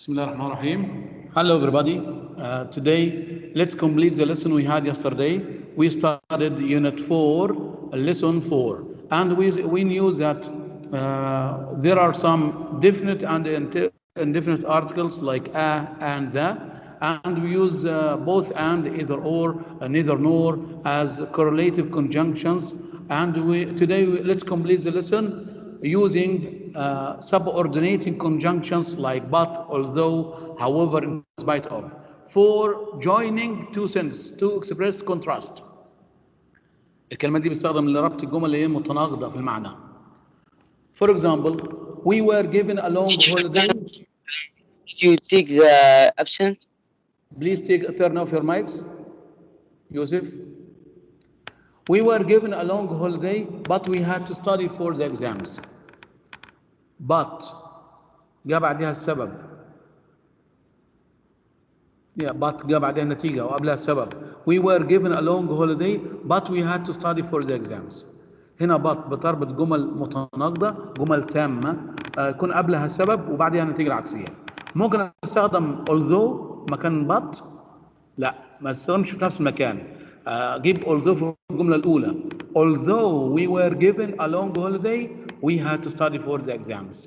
Bismillahirrahmanirrahim. Hello everybody. Today let's complete the lesson we had yesterday. We started unit 4, lesson 4, and we knew that there are some definite and indefinite articles like a and the, and we use both and, either or, neither nor as correlative conjunctions. And let's complete the lesson using subordinating conjunctions like but, although, however, in spite of, for joining two sentences to express contrast. الكلمات دي بتستخدم لربط الجمل اللي هي متناقضة في المعنى. For example, we were given a long holiday. Did you take the absent? Please turn off your mics. Yusuf. We were given a long holiday, but we had to study for the exams. But جاء بعدها السبب. but جاء بعدها النتيجة وقبلها السبب. We were given a long holiday, but we had to study for the exams. هنا but بتربط جمل متناقضة، جمل تامة، يكون قبلها سبب وبعدها النتيجة العكسية. ممكن استخدم although مكان but؟ لا، ما تستخدمش في نفس المكان. جيب although في الجملة الأولى. Although we were given a long holiday, we had to study for the exams.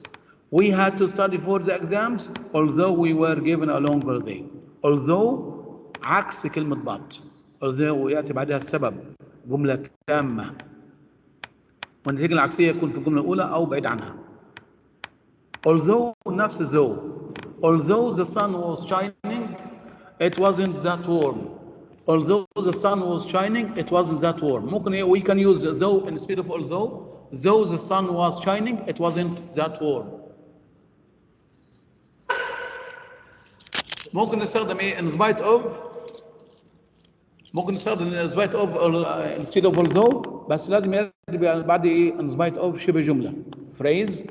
We had to study for the exams, although we were given a long holiday. Although عكس كلمة but. although يأتي بعدها السبب، جملة تامة. والنتيجة العكسية يكون في الجملة الأولى أو بعيد عنها. Although نفس though. Although the sun was shining, it wasn't that warm. Although the sun was shining, it wasn't that warm. ممكن we can use though instead of although. Though the sun was shining, it wasn't that warm. ممكن نستخدم ايه in spite of. ممكن نستخدم in spite of instead of although، بس لازم يأتي بعد ايه in spite of شبه جملة. Phrase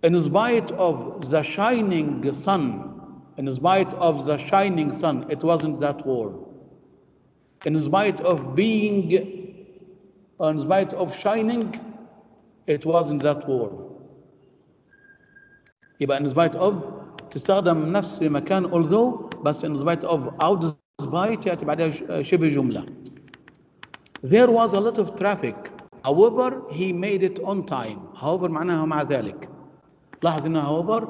in spite of the shining sun. In spite of the shining sun, it wasn't that warm. In spite of being, in spite of shining, it wasn't that warm. يبقى in spite of تستخدم نفس مكان although، بس in spite of أو despite يأتي بعدها شبه جملة. There was a lot of traffic. However, he made it on time. However معناها مع ذلك. لاحظ إنها however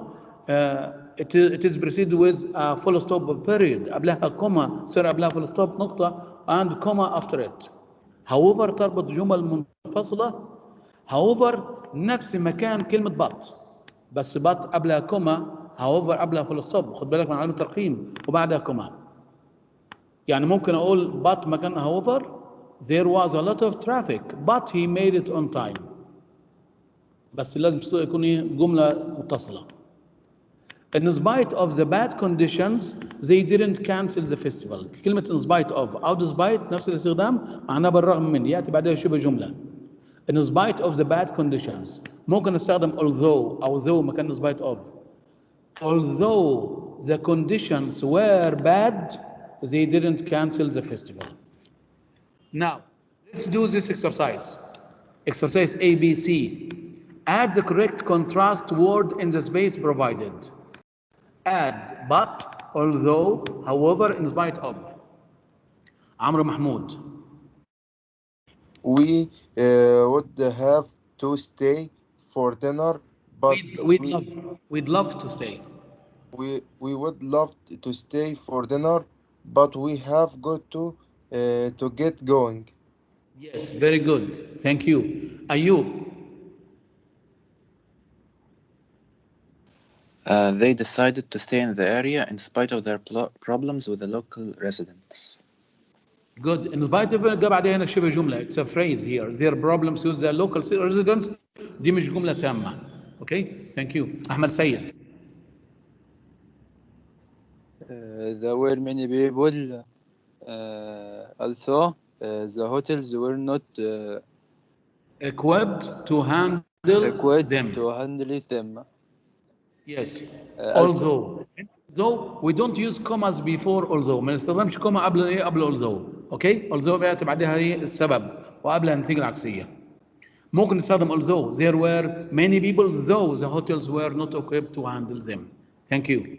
it is preceded with a full stop period. قبلها كوما، صار قبلها full stop نقطة and comma after it. however تربط جمل منفصلة. however نفس مكان كلمة but، بس but قبلها كوما، however قبلها full stop. خد بالك من علامة الترقيم وبعدها كوما. يعني ممكن أقول but مكان however there was a lot of traffic but he made it on time. بس لازم يكون جملة متصلة. In spite of the bad conditions, they didn't cancel the festival. كلمة in spite of أو despite نفس الاستخدام، معناها بالرغم من، يأتي بعدها شبه جملة. In spite of the bad conditions. ممكن نستخدم although أو though مكان in spite of. Although the conditions were bad, they didn't cancel the festival. Now, let's do this exercise. Exercise A, B, C. Add the correct contrast word in the space provided. Add but, although, however, in spite of. عمرو محمود. We would have to stay for dinner, but we'd love to stay. We would love to stay for dinner, but we have got to get going. Yes, very good. Thank you. Ayub. They decided to stay in the area in spite of their problems with the local residents. Good. In spite of جاب بعدها هنا شبه جملة. It's a phrase here. Their problems with the local residents. دي مش جملة تامة. Okay. Thank you. أحمد سيد. There were many people. Also, the hotels were not equipped to handle them. Yes. Although we don't use commas before although. ما نستخدمش كوما قبل ايه؟ قبل although. Okay? although بيأتي بعدها ايه؟ السبب وقبلها النتيجة العكسية. ممكن نستخدم although there were many people though the hotels were not equipped to handle them. Thank you.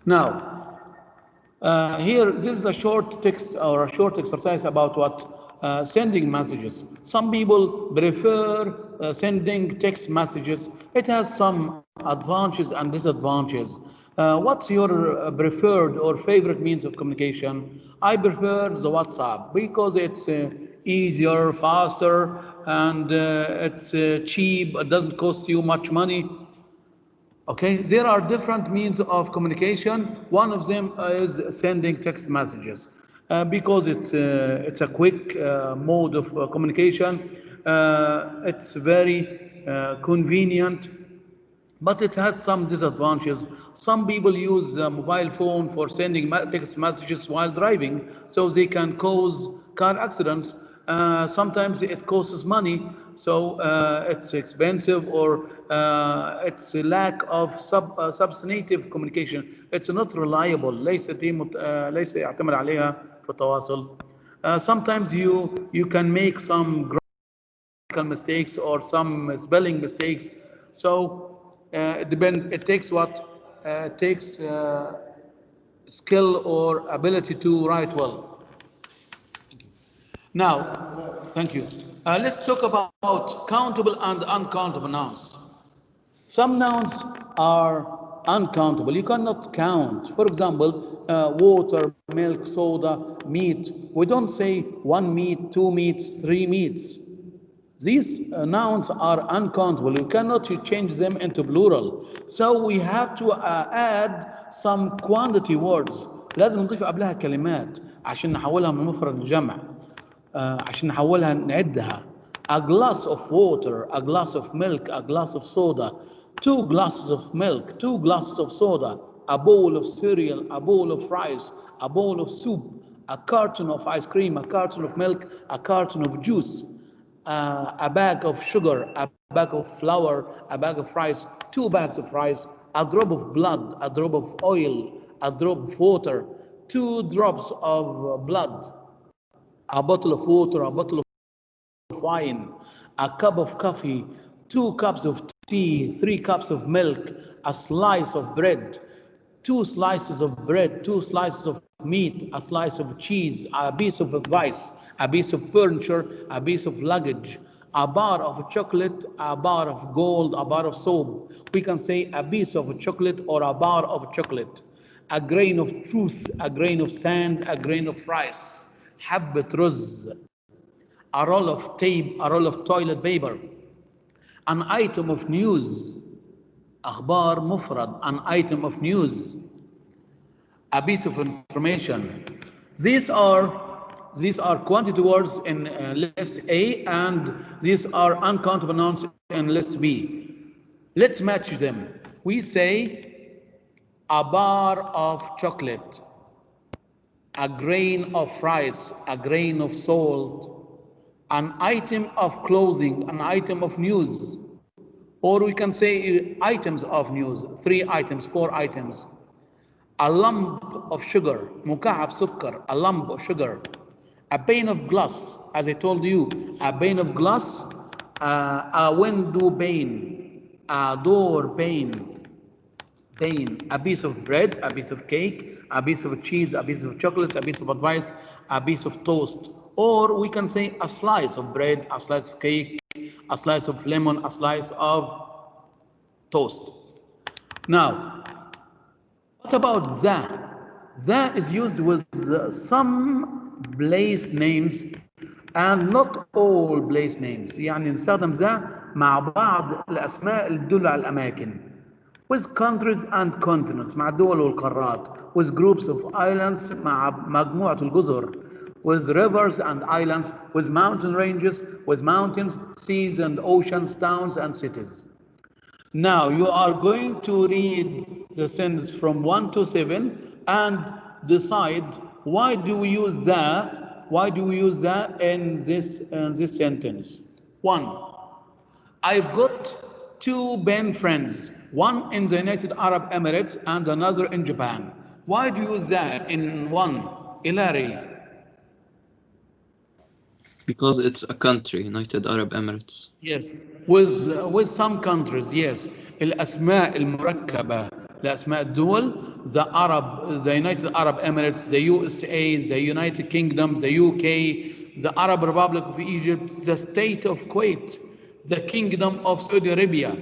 Now, here, this is a short text or a short exercise about what? Sending messages. Some people prefer sending text messages. It has some advantages and disadvantages. What's your preferred or favorite means of communication? I prefer the WhatsApp because it's easier, faster, and it's cheap. It doesn't cost you much money. Okay, there are different means of communication. One of them is sending text messages because it's a quick mode of communication. It's very convenient, but it has some disadvantages. Some people use a mobile phone for sending text messages while driving, so they can cause car accidents. Sometimes it costs money, so it's expensive, or it's a lack of substantive communication. It's not reliable. ليس يعتمد عليها في التواصل. Sometimes you can make some mistakes or some spelling mistakes. So it depends. It takes what? It takes skill or ability to write well. Now, thank you. Let's talk about countable and uncountable nouns. Some nouns are uncountable. You cannot count. For example, water, milk, soda, meat. We don't say one meat, two meats, three meats. These nouns are uncountable. You cannot change them into plural. So we have to add some quantity words. لازم نضيف قبلها كلمات عشان نحولها من مفرد لجمع. عشان نحولها نعدها. A glass of water, a glass of milk, a glass of soda, 2 glasses of milk, 2 glasses of soda, a bowl of cereal, a bowl of rice, a bowl of soup, a carton of ice cream, a carton of milk, a carton of juice. A bag of sugar, a bag of flour, a bag of rice, 2 bags of rice, a drop of blood, a drop of oil, a drop of water, 2 drops of blood, a bottle of water, a bottle of wine, a cup of coffee, 2 cups of tea, 3 cups of milk, a slice of bread, 2 slices of bread, 2 slices of meat, a slice of cheese, a piece of advice, a piece of furniture, a piece of luggage, a bar of chocolate, a bar of gold, a bar of soap. We can say a piece of chocolate or a bar of chocolate. A grain of truth, a grain of sand, a grain of rice. حبة رز. A roll of tape, a roll of toilet paper. An item of news. أخبار مفرد. An item of news. A piece of information. These are quantity words in list A, and these are uncountable nouns in list B. Let's match them. We say a bar of chocolate, a grain of rice, a grain of salt, an item of clothing, an item of news. Or we can say items of news, 3 items, 4 items. A lump of sugar, مكعب سكر, a lump of sugar. A pane of glass, as I told you, a pane of glass, a window pane, a door pane, a piece of bread, a piece of cake, a piece of cheese, a piece of chocolate, a piece of advice, a piece of toast. Or we can say a slice of bread, a slice of cake, a slice of lemon, a slice of toast. Now, what about the? The is used with some place names and not all place names. يعني نستخدم ذا مع بعض الأسماء اللي تدل على الأماكن. With countries and continents, مع الدول والقارات. With groups of islands, مع مجموعة الجزر. With rivers and islands, with mountain ranges, with mountains, seas and oceans, towns and cities. Now you are going to read the sentence from 1 to 7 and decide why do we use that in this sentence. 1. I've got 2 best friends, one in the United Arab Emirates and another in Japan. Why do you use that in 1? Ilari. Because it's a country, United Arab Emirates. Yes, with some countries, yes. الأسماء المركبة لأسماء الدول. the United Arab Emirates, the USA, the United Kingdom, the UK, the Arab Republic of Egypt, the state of Kuwait, the Kingdom of Saudi Arabia.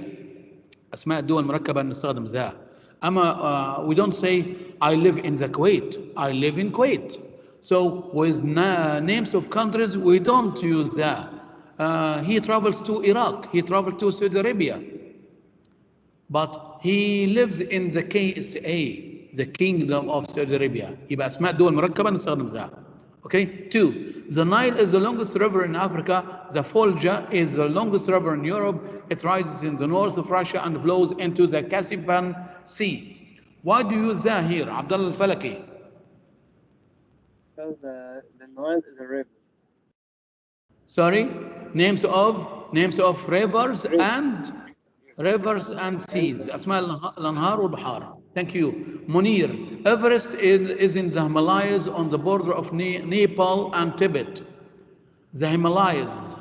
أسماء الدول مركبة نستخدم ذا. أما we don't say I live in the Kuwait, I live in Kuwait. So with names of countries we don't use that. He travels to Iraq, he travels to Saudi Arabia, but he lives in the KSA, the Kingdom of Saudi Arabia. يبقى أسماء دول مركبة نستخدم ذا. Okay. 2. The Nile is the longest river in Africa. The Volga is the longest river in Europe. It rises in the north of Russia and flows into the Caspian Sea. Why do you use that here, Abdullah al-Falaki? Because the Nile is a river. Sorry, names of rivers and seas. أسماء الأنهار والبحار. Thank you. Munir, Everest is in the Himalayas on the border of Nepal and Tibet. The Himalayas.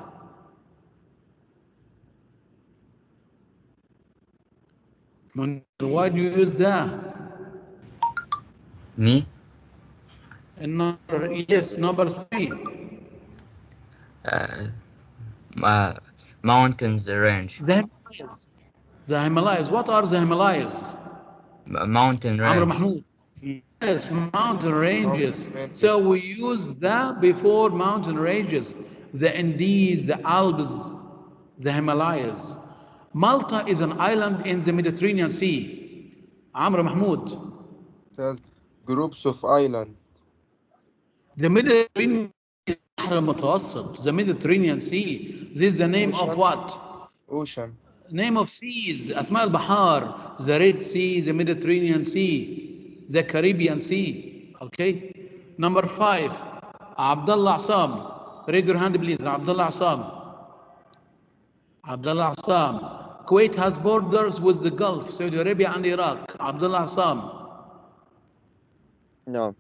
Munir, why do you use that? Me? Number 3. Mountains range. The Himalayas. What are the Himalayas? Mountain Amr range. Mahmoud. Yes, mountain ranges. So we use that before mountain ranges. The Andes, the Alps, the Himalayas. Malta is an island in the Mediterranean Sea. Amr Mahmoud. Groups of islands. The Mediterranean البحر المتوسط. The Mediterranean Sea. This is the name of what? Ocean. Name of seas. أسماء البحار. The Red Sea, the Mediterranean Sea, the Caribbean Sea. Okay. Number 5. Abdullah Assam. Raise your hand, please. Abdullah Assam. Abdullah Assam. Kuwait has borders with the Gulf, Saudi Arabia and Iraq. Abdullah Assam. No.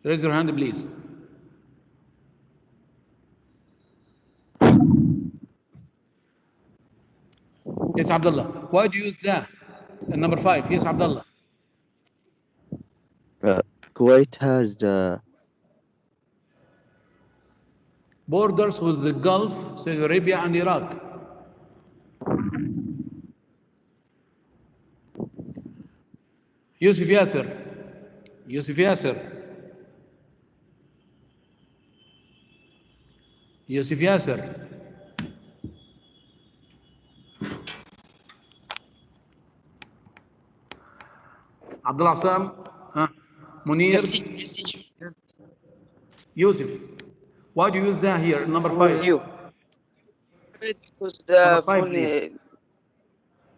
Raise your hand, please. Yes, Abdullah. Why do you use that? Number 5. Yes, Abdullah. Kuwait has borders with the Gulf, Saudi Arabia and Iraq. Yusuf Yasser. Yusuf Yasser. Yusuf Yasser. Abdullah Assam. Munir. Yusuf. Why do you use that here? Number 5. You. Because the phone.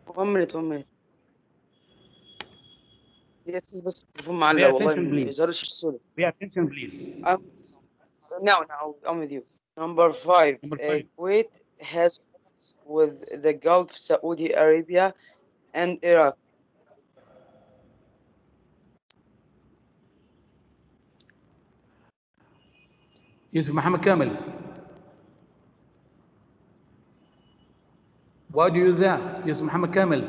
1 minute. Yes, بس التليفون معلق والله ما يظهرش الصورة. Pay attention, please. Now, I'm with you. Number 5. Kuwait has with the Gulf, Saudi Arabia, and Iraq. Yusuf Muhammad Kamil. Why do you use that? Yusuf Muhammad Kamil.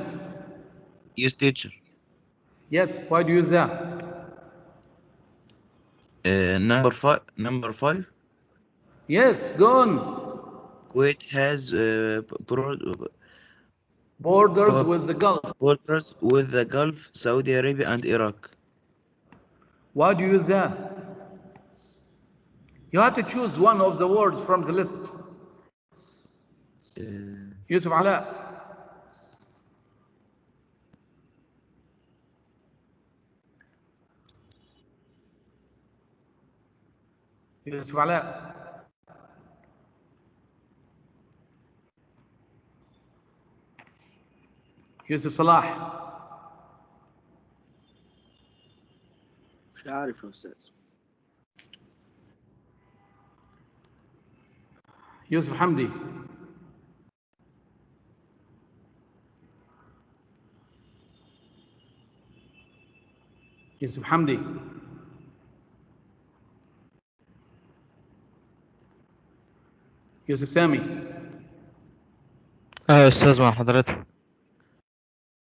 Yes, teacher. Yes, why do you use that? Number 5. Yes, go on. Kuwait has borders with the Gulf. Borders with the Gulf, Saudi Arabia, and Iraq. Why do you use that? You have to choose one of the words from the list. Yusuf Ala. يوسف علاء. يوسف صلاح. مش عارف يا أستاذ. يوسف حمدي. يوسف حمدي. يوسف سامي. أستاذ مع حضرتك.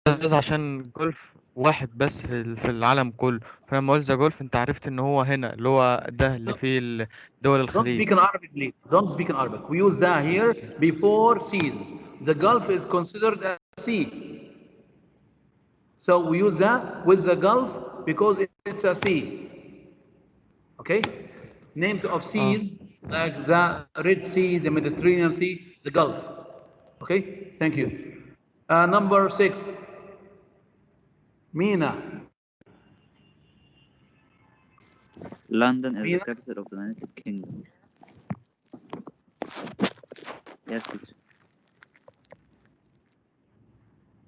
أستاذ عشان جولف واحد بس في العالم كله، فلما قلت ذا جولف أنت عرفت إن هو هنا اللي هو ده اللي فيه دول Don't الخليج. speak in Arabic, please. Don't speak in Arabic. We use the here before seas. The Gulf is considered a sea. So we use that with the Gulf because it's a sea. Okay? Names of seas like the Red Sea, the Mediterranean Sea, the Gulf. Okay? Thank you. Number 6. Mina. London is the Mina? capital of the United Kingdom. Yes, teacher.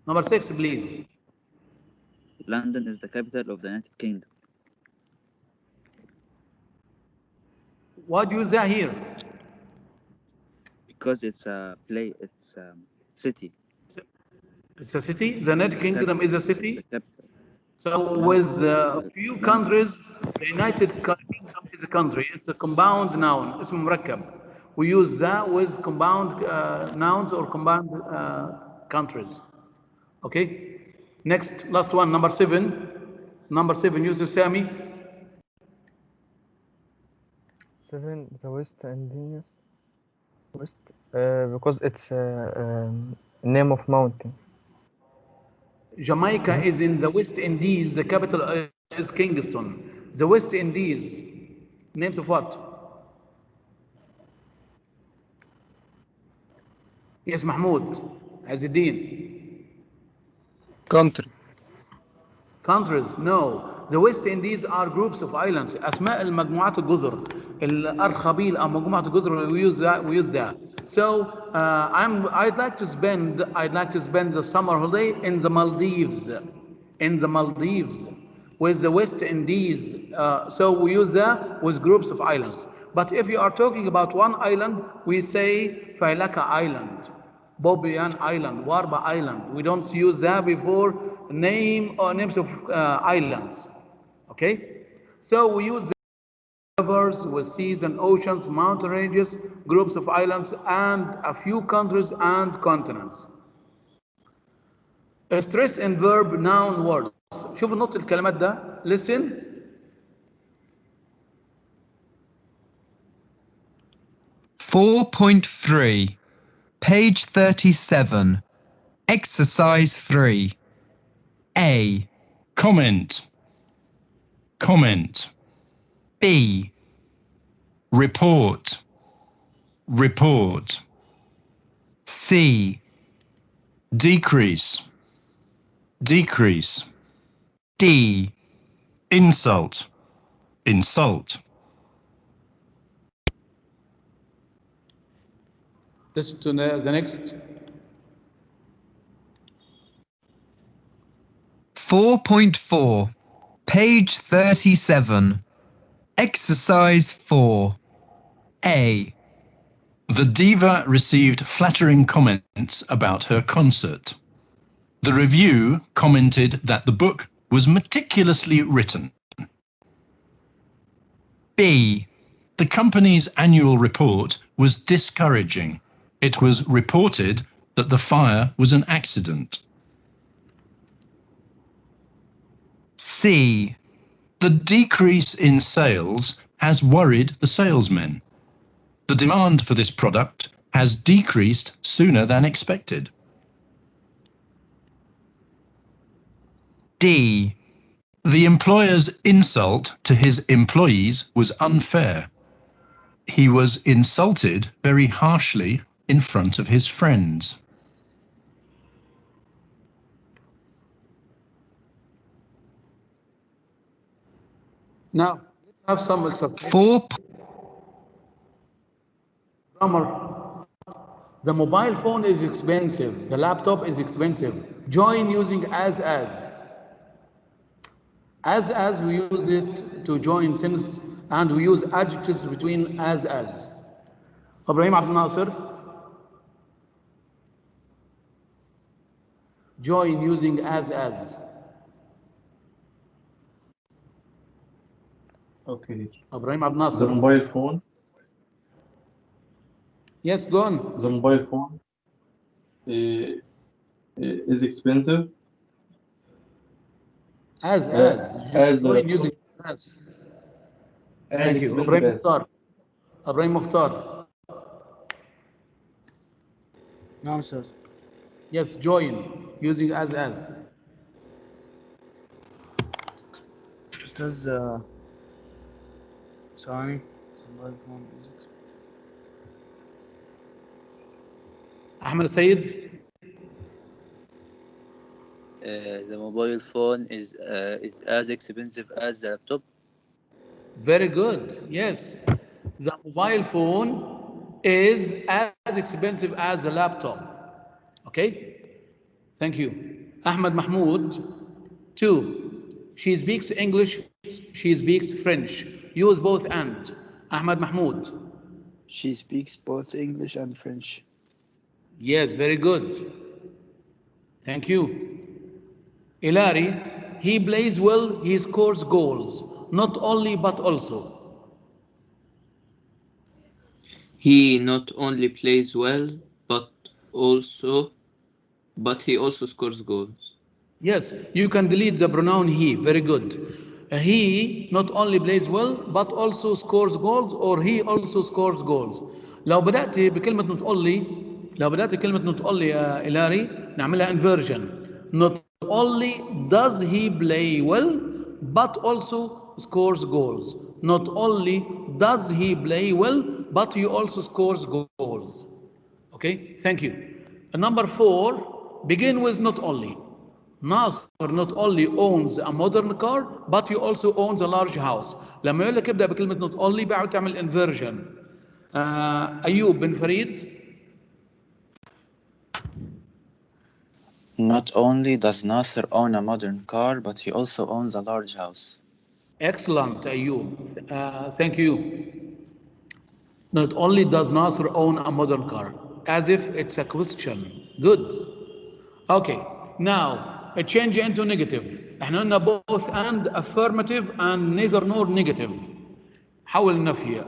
Number 6, please. London is the capital of the United Kingdom. Why do you use that here? Because it's a city. It's a city. The United Kingdom is a city. The capital. So with a few countries, the United Kingdom is a country. It's a compound noun. اسم مركب. We use that with compound nouns or compound countries. Okay. Next, last one, number 7. Number 7, Yusuf Sami. 7 the West Indies. West because it's name of mountain. Jamaica is in the West Indies. The capital is Kingston. The West Indies. Names of what? Yes, Mahmoud. Aziddin. country. Countries, no. The West Indies are groups of islands. أسماء المجموعات الجزر. الأرخبيل أو مجموعة الجزر we use that. So I'd like to spend the summer holiday in the Maldives. In the Maldives with the West Indies. So we use that with groups of islands. But if you are talking about one island, we say فضلك Island. Bobian Island, Warba Island. We don't use that before names of islands. Okay? So we use the rivers with seas and oceans, mountain ranges, groups of islands, and a few countries and continents. Stress in verb, noun, words. شوفوا نطق الكلمات ده. Listen. .3 Page 37. Exercise 3. A. Comment. Comment. B. Report. Report. C. Decrease. Decrease. D. Insult. Insult. Listen to the next. 4.4 Page 37. Exercise 4. A. The diva received flattering comments about her concert. The review commented that the book was meticulously written. B. The company's annual report was discouraging. It was reported that the fire was an accident. C. The decrease in sales has worried the salesmen. The demand for this product has decreased sooner than expected. D. The employer's insult to his employees was unfair. He was insulted very harshly in front of his friends. Now, let's have some exercise. 4. Grammar. The mobile phone is expensive. The laptop is expensive. Join using as. As we use it to join sentences, and we use adjectives between as. Ibrahim Abdel Nasser. Join using as. Okay. Ibrahim Abdel Nasser. The mobile phone. Yes, go on. The mobile phone is expensive. As join using as. Thank you. Ibrahim Mukhtar. نعم أستاذ. Yes, join using as. أستاذ ثواني. Ahmed Said. The mobile phone is as expensive as the laptop. Very good. Yes, the mobile phone is as expensive as the laptop. Okay. Thank you. Ahmed Mahmoud. 2. She speaks English. She speaks French. Use both and. Ahmed Mahmoud. She speaks both English and French. Yes, very good. Thank you. Ilari, he plays well, he scores goals. Not only, but also. He not only plays well, but he also scores goals. Yes, you can delete the pronoun he. Very good. He not only plays well, but also scores goals, or he also scores goals. لو بدأت بكلمة not only، لو بدأت بكلمة not only يا إلاري نعملها inversion. Not only does he play well, but also scores goals. Not only does he play well, but he also scores goals. Okay, thank you. Number 4, begin with not only. Nasser not only owns a modern car, but he also owns a large house. لما يقول لك ابدأ بكلمة not only بعد تعمل inversion. أيوب بن فريد. Not only does Nasser own a modern car, but he also owns a large house. Excellent, Ayub. Thank you. Not only does Nasser own a modern car, as if it's a question. Good. Okay, now a change into negative. احنا قلنا both and affirmative and neither nor negative. حول النفي.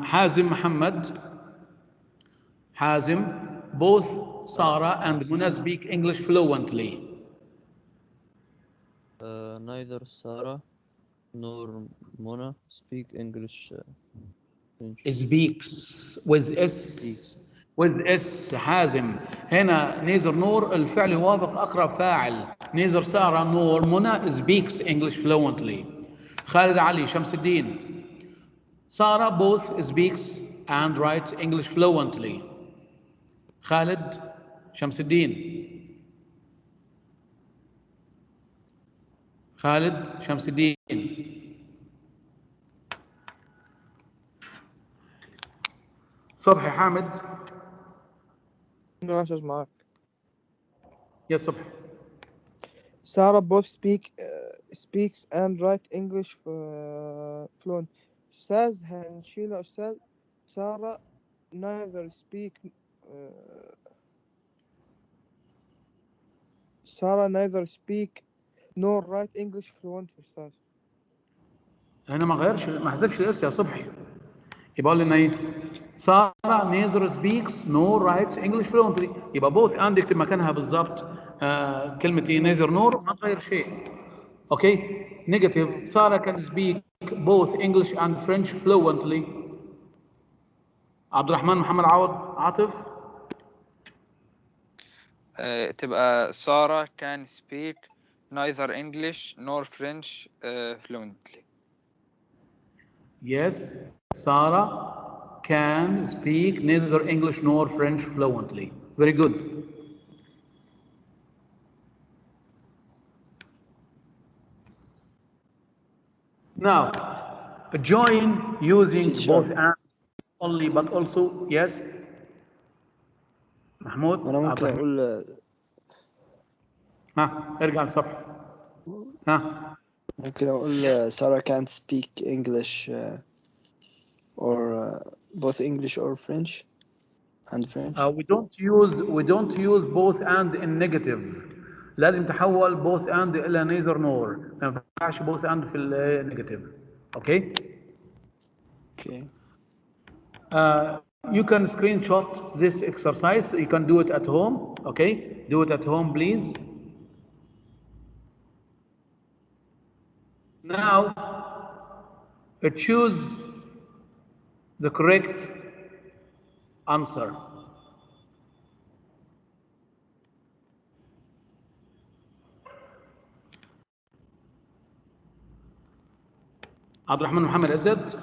حازم محمد. حازم, both Sarah and Muna speak English fluently. Neither Sarah nor Mona speak English. Speaks with S. with S. حازم. هنا neither nor الفعل يوافق أقرب فاعل. neither Sarah nor Mona speaks English fluently. خالد علي شمس الدين. Sarah both speaks and writes English fluently. خالد شمس الدين. خالد شمس الدين. صبحي حامد. No, أستاذ معك. يا صبحي. Sarah both speaks and write English fluent. أستاذ هنشيل أستاذ. Sarah neither speak nor write English fluent أستاذ. هنا ما حذفش الاس يا صبحي. يبقى لنا ايه؟ Sarah neither speaks nor writes English fluently. يبقى both and اكتب مكانها بالظبط كلمة ايه؟ neither nor ما تغير شيء. اوكي؟ negative. Sarah can speak both English and French fluently. عبد الرحمن محمد عاطف. تبقى Sarah can speak neither English nor French fluently. Yes, Sarah can speak neither English nor French fluently. Very good. Now, join using both and only but also. Yes. محمود. أنا ممكن أقول ارجع للصفحة. ممكن أقول Sarah can't speak English or both English or French and French. We don't use both and in negative. لازم تحول both and إلى neither nor. ما ينفعش both and في النيجاتيف. Okay. You can screenshot this exercise. You can do it at home. Okay. Do it at home, please. Now, choose the correct answer. عبد الرحمن محمد عزت.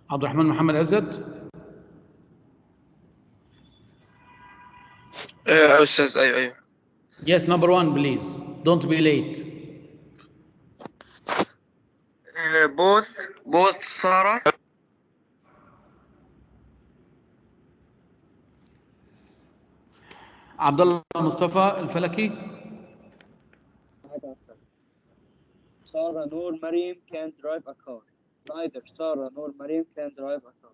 عبد الرحمن محمد عزت. أستاذ أيوه. Yes, number 1 please. Don't be late. both سارة. عبد الله مصطفى الفلكي. Sarah nor Mariam can drive a car. Neither Sarah nor Mariam can drive a car.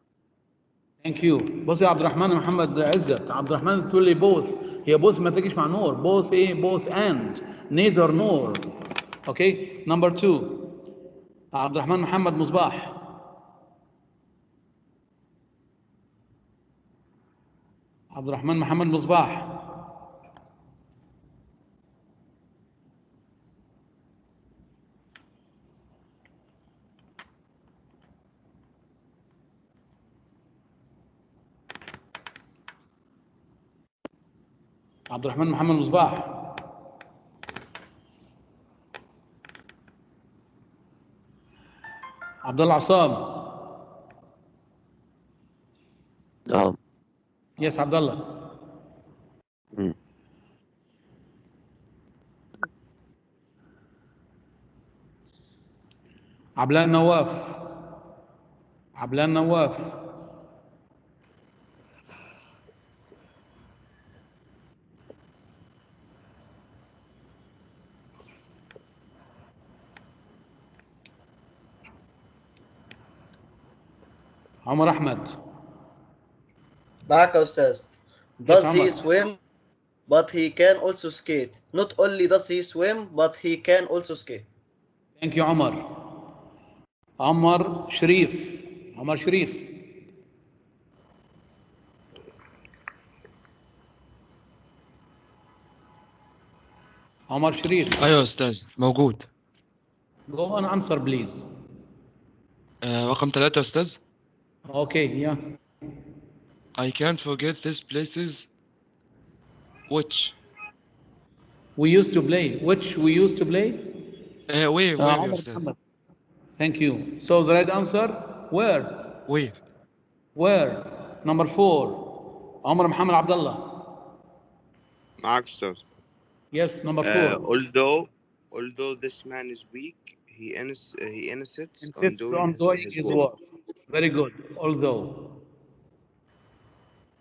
Thank you. بص يا عبد الرحمن محمد عزت، عبد الرحمن تقول لي both، هي both ما تجيش مع نور، both ايه؟ both and neither nor. اوكي. number 2 عبد الرحمن محمد مصباح. عبد الرحمن محمد مصباح. عبد الرحمن محمد مصباح. عبد الله عصام. نعم. يس عبد الله. عبلان نواف. عبلان نواف. عمر أحمد. معك يا أستاذ. Yes, Does عمر. he swim but he can also skate? Not only does he swim but he can also skate. Thank you عمر. عمر شريف. عمر شريف. عمر شريف. ايوه استاذ موجود. Go on answer please. رقم 3 استاذ. Okay, yeah. I can't forget these places which We used to play. Which we used to play? where يا عمر استاذ. محمد. Thank you. So the right answer where? Where? Number 4 عمر محمد عبد الله. معك أستاذ. Yes, number 4. Although this man is weak, he insists on doing his work. Very good. Although.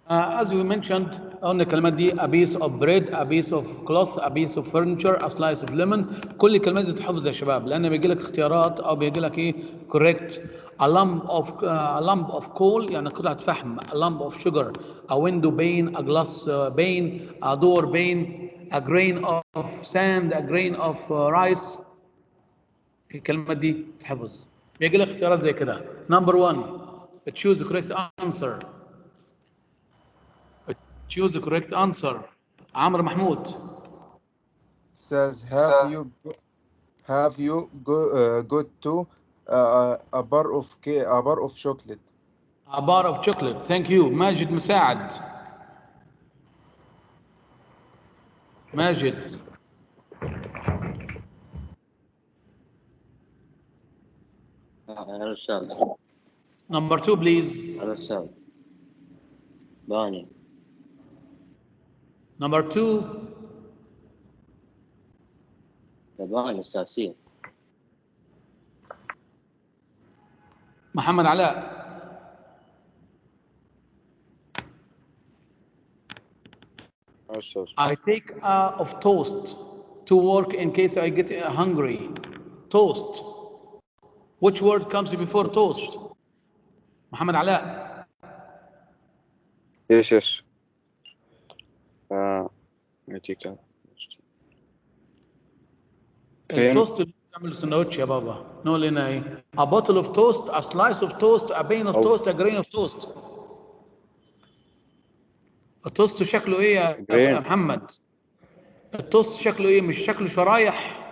As we mentioned, قلنا الكلمات دي a piece of bread, a piece of cloth, a piece of furniture, a slice of lemon. كل الكلمات دي تحفظ يا شباب، لأن بيجي لك اختيارات أو بيجي لك إيه correct. A lump of coal يعني قطعة فحم. A lump of sugar. A window pane, a glass pane, a door pane, a grain of sand, a grain of rice. الكلمات دي تحفظ. بيجي لك اختيارات زي كده. Number 1 choose the correct answer. Choose the correct answer. عمرو محمود. Says have you got to a bar of chocolate. A bar of chocolate. Thank you. ماجد مساعد. ماجد. Number 2 please. باني. Number 2. باني أستاذ. محمد علاء. I take of toast to work in case I get hungry. Toast. Which word comes before toast? محمد علاء. Yes. I take التوست اللي بنعمل سندوتش يا بابا نقول لنا ايه؟ A bottle of toast, a slice of toast, a pane of toast, a grain of toast. التوست شكله ايه يا محمد؟ التوست شكله ايه؟ مش شكله شرايح.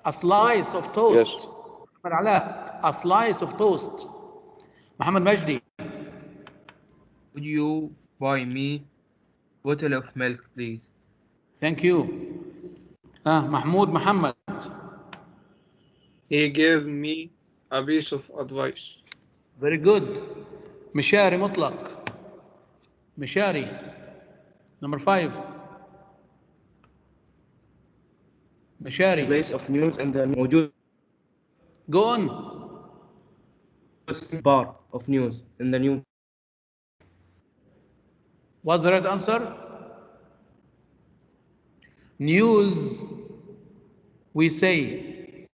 A slice of toast. محمد علاء a slice of toast. محمد مجدي. Would you buy me bottle of milk, please? Thank you. محمود محمد. He gave me a piece of advice. Very good. مشاري مطلق. مشاري. Number 5. مشاري. Place of news in the موجود. Go on. Bar of news in the new. What's the right answer? News, we say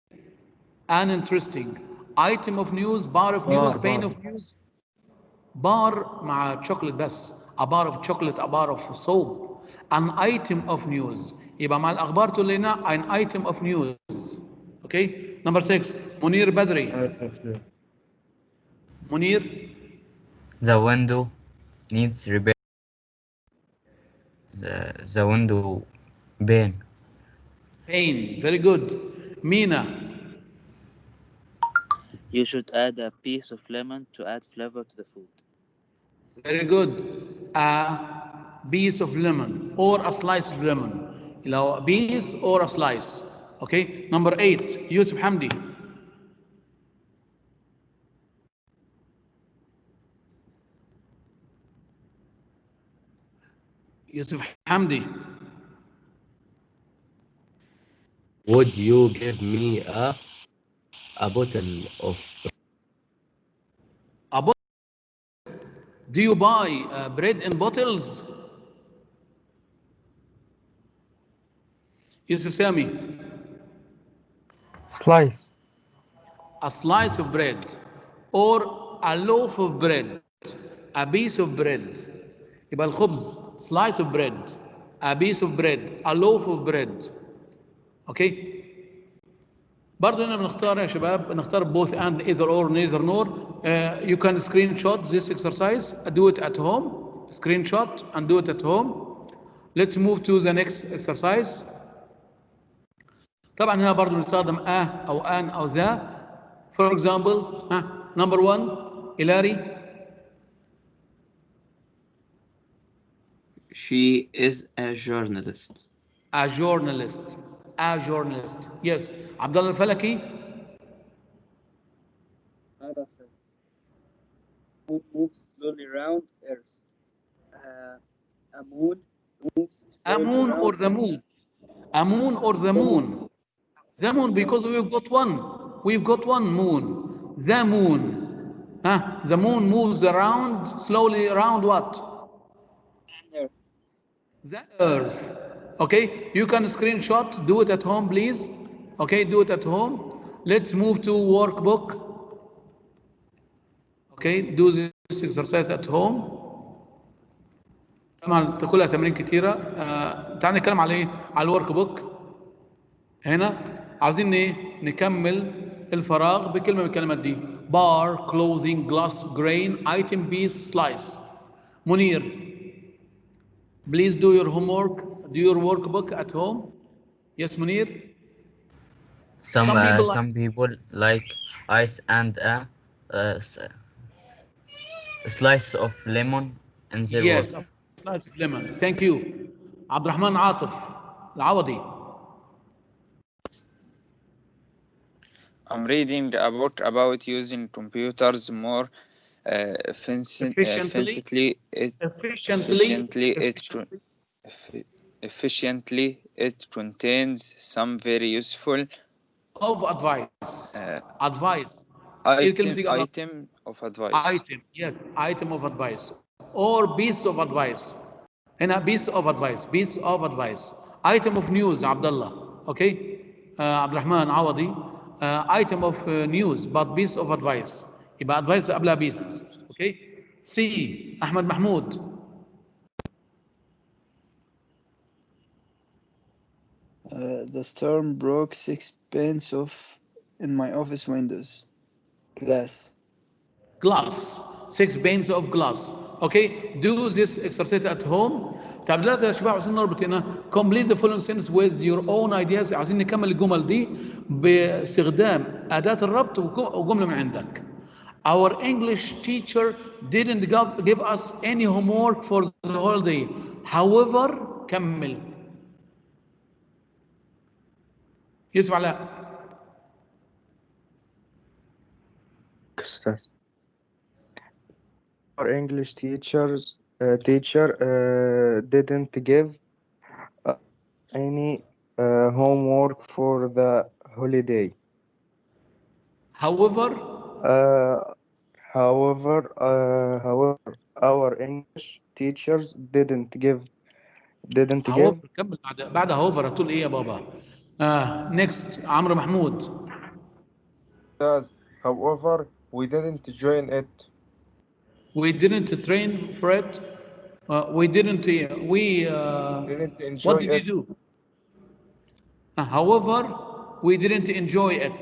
an interesting item of news, bar of news, pane of news. Bar مع chocolate بس. A bar of chocolate, a bar of soap. An item of news. يبقى مع الأخبار تقول لنا an item of news. Okay. Number 6. منير بدري. منير. The window needs repair. The window pane. Pane. Very good. Mina. You should add a piece of lemon to add flavor to the food. Very good. A piece of lemon or a slice of lemon. A piece or a slice. Okay. Number 8. Yusuf Hamdi. Yusuf Hamdi. Would you give me a bottle of A bottle? Do you buy bread in bottles? Yusuf Sami. Slice. A slice of bread or a loaf of bread. A piece of bread. يبقى الخبز slice of bread, a piece of bread, a loaf of bread. Okay. برضه هنا بنختار يا شباب، بنختار both and, either or, neither nor. You can screenshot this exercise, do it at home, screenshot and do it at home. Let's move to the next exercise. طبعا هنا برضه بنستخدم أو أن أو ذا. For example, number 1, Ilari. She is a journalist. A journalist. A journalist. Yes. Abdullah Al-Falaki. Moon moves slowly around Earth. A moon moves A moon or the moon? A moon or the moon? The moon, because we've got one. We've got one moon. The moon. The moon moves around, slowly around what? The Earth. Okay, you can screenshot, do it at home, please. Okay, do it at home. Let's move to workbook. Okay, do this exercise at home. طبعا كلها تمارين كتيرة. تعال نتكلم على ايه؟ على الورك بوك. هنا عايزين ايه؟ نكمل الفراغ بكلمة من الكلمات دي. bar, clothing, glass, grain, item, piece, slice. منير. Please do your homework, do your workbook at home. Yes, Munir? Some people like ice and a slice of lemon in their yes, work. a slice of lemon. Thank you. Abdurrahman Atif, Al-Awadi. I'm reading a book about using computers more efficiently. It contains some very useful advice. Item of advice. Item, yes, item of advice or piece of advice. هنا piece of advice, piece of advice. Item of news, Abdullah. Okay, Abdurrahman Awadi. Item of news, but piece of advice. يبقى advice قبلها piece. Okay. C. Ahmed Mahmoud. The storm broke 6 panes in my office windows. Glass. 6 panes of glass. Okay, do this exercise at home. طب دلوقتي يا شباب عاوزين نربط هنا complete the following sentence with your own ideas. عاوزين نكمل الجمل دي باستخدام أداة الربط وجملة من عندك. Our English teacher didn't give us any homework for the holiday. However, كمل. يوسف علاء. أستاذ. Our English teacher didn't give any homework for the holiday. However, however, our English teachers didn't give. however كمل بعد however هتقول ايه يا بابا؟ next عمرو محمود. However, we didn't join it. We didn't train for it. We didn't enjoy what did it. you do? However, we didn't enjoy it.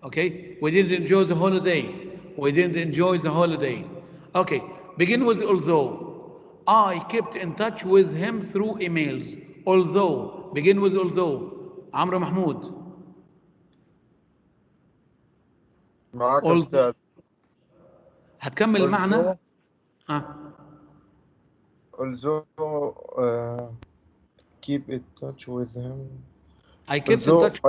Okay, we didn't enjoy the holiday. We didn't enjoy the holiday. Okay, begin with although. I kept in touch with him through emails. Although, begin with although. عمرو محمود. معاك يا أستاذ. هتكمل المعنى. although keep in touch with him. I kept in touch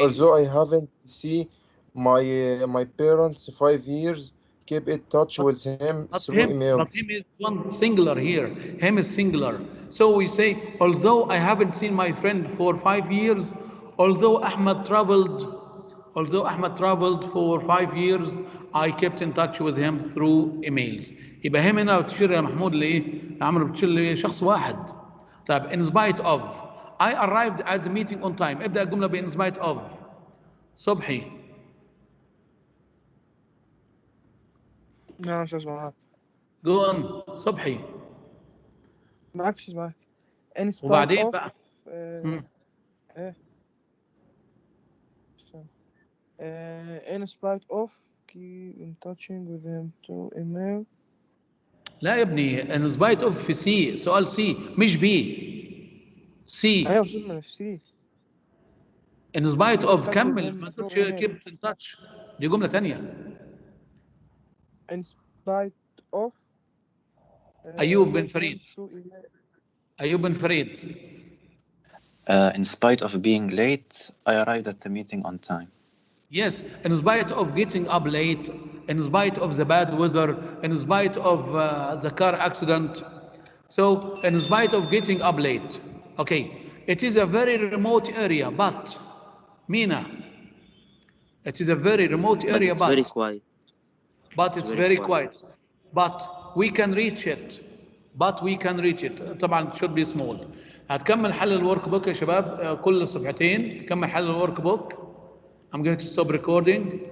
although I haven't seen my parents 5 years, keep in touch with him through emails. But him is one singular here. Him is singular. So we say, although I haven't seen my friend for 5 years, although Ahmed traveled for 5 years, I kept in touch with him through emails. يبقى هم هنا بتشير يا محمود لإيه؟ يا عمرو بتشير لشخص واحد. طيب in spite of I arrived at the meeting on time. ابدأ الجملة ب in spite of. صبحي. نعم أستاذ معاك. Go on صبحي. معاك أستاذ معاك. In spite وبعدين of بقى. in spite of keep in touching with him to email. لا يا ابني in spite of في سي سؤال سي مش بي. سي. أيوة وصلنا في سي. in spite of كمل ما تقولش keep in touch دي جملة تانية. in spite of أيوب بن فريد. أيوب بن فريد. In spite of being late, I arrived at the meeting on time. Yes, in spite of getting up late, in spite of the bad weather, in spite of the car accident. So, in spite of getting up late. Okay, it is a very remote area, but Mina, it is a very remote area, but it's very quiet. But it's very quiet. But we can reach it. But we can reach it. طبعا should be small. هتكمل حل الورك بوك يا شباب كل صفحتين. كمل حل الورك بوك. I'm going to stop recording.